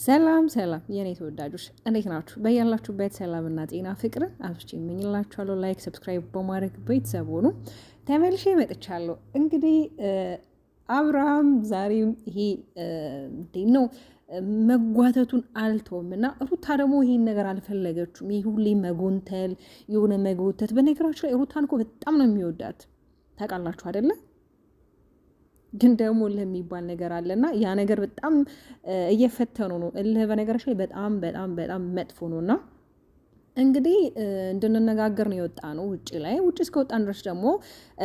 ሰላም ሰላም የኔ ተወዳጆች እንዴት ናችሁ? በያላችሁበት ሰላምና ጤና ፍቅርን አብዝቼ እመኝላችኋለሁ። ላይክ ሰብስክራይብ በማድረግ ቤተሰብ ሁኑ። ተመልሼ መጥቻለሁ። እንግዲህ አብርሃም ዛሬም ይሄ እንዴት ነው መጓተቱን አልተውም እና ሩታ ደግሞ ይሄን ነገር አልፈለገችውም። ይሄ ሁሌ መጎንተል የሆነ መጎተት። በነገራችሁ ላይ ሩታን እኮ በጣም ነው የሚወዳት ታውቃላችሁ አይደለ? ግን ደግሞ እልህ የሚባል ነገር አለና ያ ነገር በጣም እየፈተኑ ነው። እልህ በነገራችን ላይ በጣም በጣም በጣም መጥፎ ነውና እንግዲህ እንድንነጋገር ነው የወጣ ነው ውጭ እስከወጣን ድረስ ደግሞ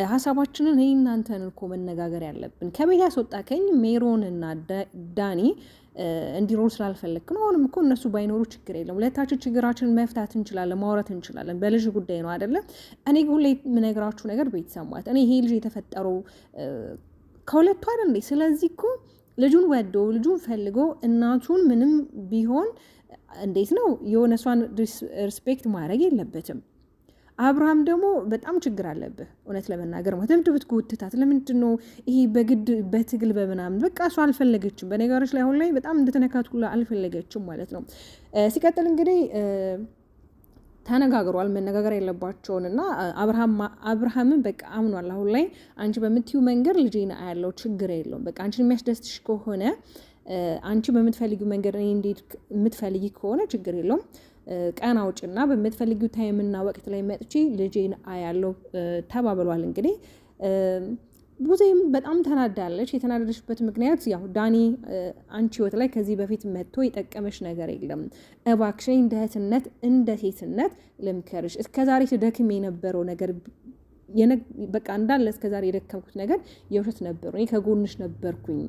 ሀሳባችንን እናንተን እኮ መነጋገር ያለብን። ከቤት ያስወጣከኝ ሜሮንና ዳኒ እንዲኖሩ ስላልፈለግክ ነው። አሁንም እኮ እነሱ ባይኖሩ ችግር የለም። ሁለታችን ችግራችንን መፍታት እንችላለን፣ ማውራት እንችላለን። በልጅ ጉዳይ ነው አይደለ? እኔ ሁሌ የምነግራችሁ ነገር ቤተሰማት እኔ ይሄ ልጅ የተፈጠረው ከሁለቱ አይደል እንዴ? ስለዚህ እኮ ልጁን ወዶ ልጁን ፈልጎ እናቱን ምንም ቢሆን እንዴት ነው የሆነ እሷን ሪስፔክት ማድረግ የለበትም። አብርሃም ደግሞ በጣም ችግር አለብህ እውነት ለመናገር ማለት ለምንድን ጎትታት? ለምንድን ነው ይሄ በግድ በትግል በምናምን? በቃ እሷ አልፈለገችም። በነገሮች ላይ አሁን ላይ በጣም እንድትነካት ሁላ አልፈለገችም ማለት ነው። ሲቀጥል እንግዲህ ተነጋግሯል መነጋገር ያለባቸውን እና አብርሃምን በቃ አምኗል። አሁን ላይ አንቺ በምትዩ መንገድ ልጄን አያለው ችግር የለውም። በቃ አንቺን የሚያስደስትሽ ከሆነ አንቺ በምትፈልጊው መንገድ እኔ እንዴት የምትፈልጊ ከሆነ ችግር የለውም። ቀን አውጭና በምትፈልጊው ታይምና ወቅት ላይ መጥቼ ልጄን አያለው ተባብሏል። እንግዲህ ብዙም በጣም ተናዳለች። የተናደደችበት ምክንያት ያው ዳኒ አንቺ ህይወት ላይ ከዚህ በፊት መጥቶ የጠቀመሽ ነገር የለም፣ እባክሽ እንደ እህትነት እንደ ሴትነት ልምከርሽ። እስከዛሬ ስደክም የነበረው ነገር በቃ እንዳለ እስከዛሬ የደከምኩት ነገር የውሸት ነበሩ። እኔ ከጎንሽ ነበርኩኝ።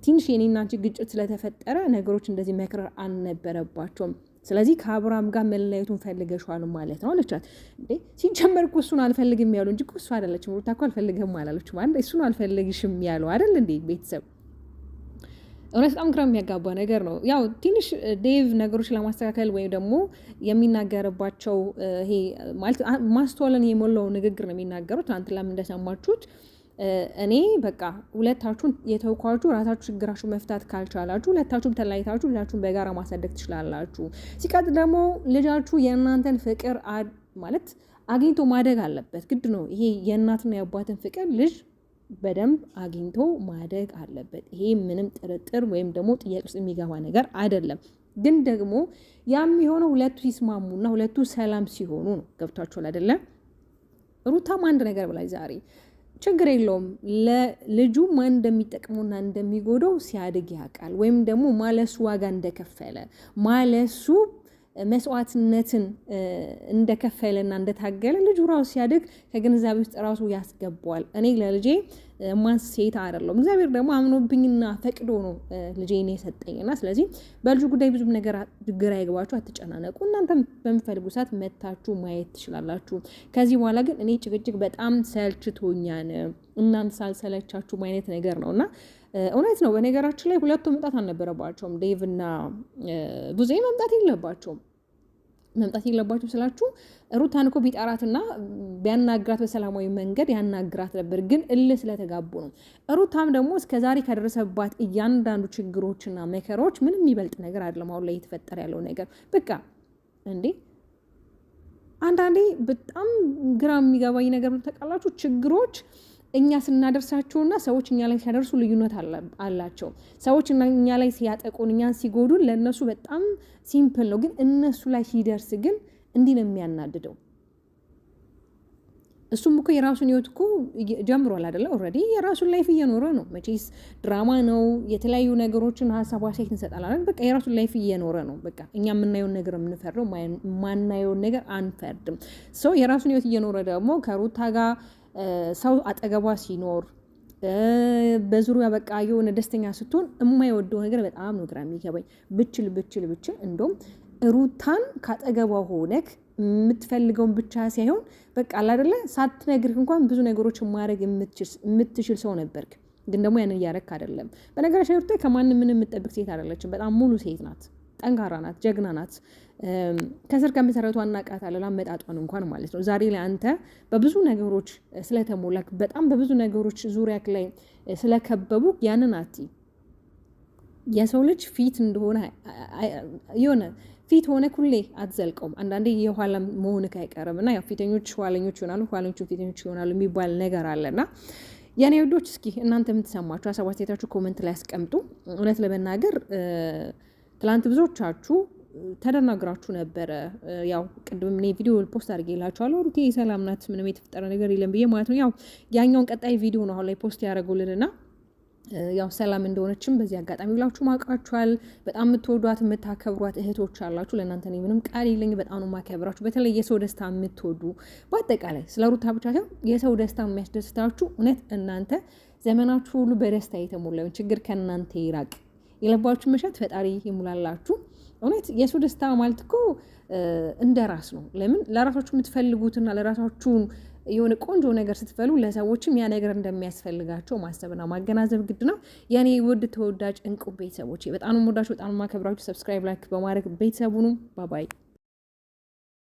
ትንሽ የኔና አንቺ ግጭት ስለተፈጠረ ነገሮች እንደዚህ መክረር አልነበረባቸውም። ስለዚህ ከአብርሃም ጋር መለያየቱን ፈልገሽዋል ማለት ነው አለቻት። እንዴ ሲጀመር እኮ እሱን አልፈልግም ያለው እንጂ እሱ አይደለችም። ሩታ እኮ አልፈልግም አላለችም ማለት እሱን አልፈልግሽም ያለው አይደል እንዴ? ቤተሰብ እውነት በጣም ግራ የሚያጋባ ነገር ነው። ያው ትንሽ ዴቭ ነገሮች ለማስተካከል ወይም ደግሞ የሚናገርባቸው ይሄ ማለት ማስተዋልን የሞላው ንግግር ነው የሚናገሩት። ትናንት ላም እንደሰማችሁት እኔ በቃ ሁለታችሁን የተውኳችሁ ራሳችሁ ችግራችሁ መፍታት ካልቻላችሁ ሁለታችሁም ተለያይታችሁ ልጃችሁን በጋራ ማሳደግ ትችላላችሁ። ሲቀጥል ደግሞ ልጃችሁ የእናንተን ፍቅር ማለት አግኝቶ ማደግ አለበት፣ ግድ ነው። ይሄ የእናትና የአባትን ፍቅር ልጅ በደንብ አግኝቶ ማደግ አለበት። ይሄ ምንም ጥርጥር ወይም ደግሞ ጥያቄ ውስጥ የሚገባ ነገር አይደለም። ግን ደግሞ ያም የሆነው ሁለቱ ሲስማሙና ሁለቱ ሰላም ሲሆኑ ነው። ገብቷችኋል አይደለም? ሩታም አንድ ነገር ብላይ ዛሬ ችግር የለውም ለልጁ ማን እንደሚጠቅመውና እንደሚጎደው ሲያድግ ያውቃል። ወይም ደግሞ ማለሱ ዋጋ እንደከፈለ ማለሱ መስዋዕትነትን እንደከፈለና እንደታገለ ልጁ ራሱ ሲያድግ ከግንዛቤ ውስጥ ራሱ ያስገባዋል። እኔ ለልጄ ማን ሴት አይደለም፣ እግዚአብሔር ደግሞ አምኖብኝና ፈቅዶ ነው ልጄን የሰጠኝና ስለዚህ በልጁ ጉዳይ ብዙም ነገር ግራ ይግባችሁ፣ አትጨናነቁ። እናንተም በምትፈልጉ ሰዓት መታችሁ ማየት ትችላላችሁ። ከዚህ በኋላ ግን እኔ ጭቅጭቅ በጣም ሰልችቶኛል፣ እናንተ ሳልሰለቻችሁ አይነት ነገር ነውና እውነት ነው። በነገራችን ላይ ሁለቱ መምጣት አልነበረባቸውም። ዴቭ እና ቡዜ መምጣት የለባቸው ስላችሁ ሩታን እኮ ቢጠራትና ቢያናግራት በሰላማዊ መንገድ ያናግራት ነበር። ግን እልህ ስለተጋቡ ነው። ሩታም ደግሞ እስከዛሬ ከደረሰባት እያንዳንዱ ችግሮችና መከራዎች ምንም የሚበልጥ ነገር አይደለም አሁን ላይ እየተፈጠረ ያለው ነገር። በቃ እንዴ አንዳንዴ በጣም ግራ የሚገባኝ ነገር ተቃላችሁ ችግሮች እኛ ስናደርሳቸውና ሰዎች እኛ ላይ ሲያደርሱ ልዩነት አላቸው። ሰዎች እኛ ላይ ሲያጠቁን እኛን ሲጎዱን ለእነሱ በጣም ሲምፕል ነው። ግን እነሱ ላይ ሲደርስ ግን እንዲህ ነው የሚያናድደው። እሱም እኮ የራሱን ህይወት እኮ ጀምሯል አይደለ? ኦልሬዲ የራሱን ላይፍ እየኖረ ነው። መቼስ ድራማ ነው፣ የተለያዩ ነገሮችን ሀሳብ አስተያየት እንሰጣለን። በቃ የራሱን ላይፍ እየኖረ ነው። በቃ እኛ የምናየውን ነገር የምንፈርደው ማናየውን ነገር አንፈርድም። ሰው የራሱን ህይወት እየኖረ ደግሞ ከሩታ ጋር ሰው አጠገቧ ሲኖር በዙሪያ በቃ የሆነ ደስተኛ ስትሆን የማይወደው ነገር በጣም ነው ግራ የሚገባኝ። ብችል እንደውም ሩታን ካጠገቧ ሆነክ የምትፈልገውን ብቻ ሳይሆን በቃ አይደለ ሳትነግርህ እንኳን ብዙ ነገሮች ማድረግ የምትችል ሰው ነበርክ። ግን ደግሞ ያንን እያደረክ አይደለም። በነገራችን ላይ ሩታ ከማንም ምንም የምትጠብቅ ሴት አይደለችም። በጣም ሙሉ ሴት ናት። ጠንካራ ናት፣ ጀግና ናት። ከስር ከመሰረቷ እናቃታለን አመጣጧን እንኳን ማለት ነው። ዛሬ ላይ አንተ በብዙ ነገሮች ስለተሞላክ በጣም በብዙ ነገሮች ዙሪያክ ላይ ስለከበቡ ያንን አቲ የሰው ልጅ ፊት እንደሆነ የሆነ ፊት ሆነ ኩሌ አትዘልቀውም። አንዳንዴ የኋላ መሆንክ አይቀርም እና ያው ፊተኞች ኋለኞች ይሆናሉ፣ ኋለኞቹ ፊተኞች ይሆናሉ የሚባል ነገር አለና የኔ ውዶች እስኪ እናንተ የምትሰማችሁ ሀሳብ አስተያየታችሁ ኮመንት ላይ አስቀምጡ። እውነት ለመናገር ትላንት ብዙዎቻችሁ ተደናግራችሁ ነበረ። ያው ቅድም እኔ ቪዲዮ ፖስት አድርጌላችኋለሁ ሩቴ ሰላም ናት ምንም የተፈጠረ ነገር የለም ብዬ ማለት ነው። ያው ያኛውን ቀጣይ ቪዲዮ ነው አሁን ላይ ፖስት ያደረጉልንና ያው ሰላም እንደሆነችም በዚህ አጋጣሚ ብላችሁ ማውቃችኋል። በጣም የምትወዷት የምታከብሯት እህቶች አላችሁ። ለእናንተ እኔ ምንም ቃል የለኝ። በጣም ነው የማከብራችሁ። በተለይ የሰው ደስታ የምትወዱ በአጠቃላይ ስለ ሩታ ብቻ ሳይሆን የሰው ደስታ የሚያስደስታችሁ እውነት እናንተ ዘመናችሁ ሁሉ በደስታ የተሞላውን ችግር ከእናንተ ይራቅ። የለባችሁ መሻት ፈጣሪ ይሙላላችሁ። እውነት የሰው ደስታ ማለት እኮ እንደ ራስ ነው። ለምን ለራሳችሁ የምትፈልጉትና ለራሳችሁ የሆነ ቆንጆ ነገር ስትፈሉ ለሰዎችም ያ ነገር እንደሚያስፈልጋቸው ማሰብና ማገናዘብ ግድ ነው። የኔ ውድ ተወዳጅ እንቁ ቤተሰቦች በጣም ወዳችሁ በጣም ማከብራችሁ። ሰብስክራይብ ላይክ በማድረግ ቤተሰቡኑ ባባይ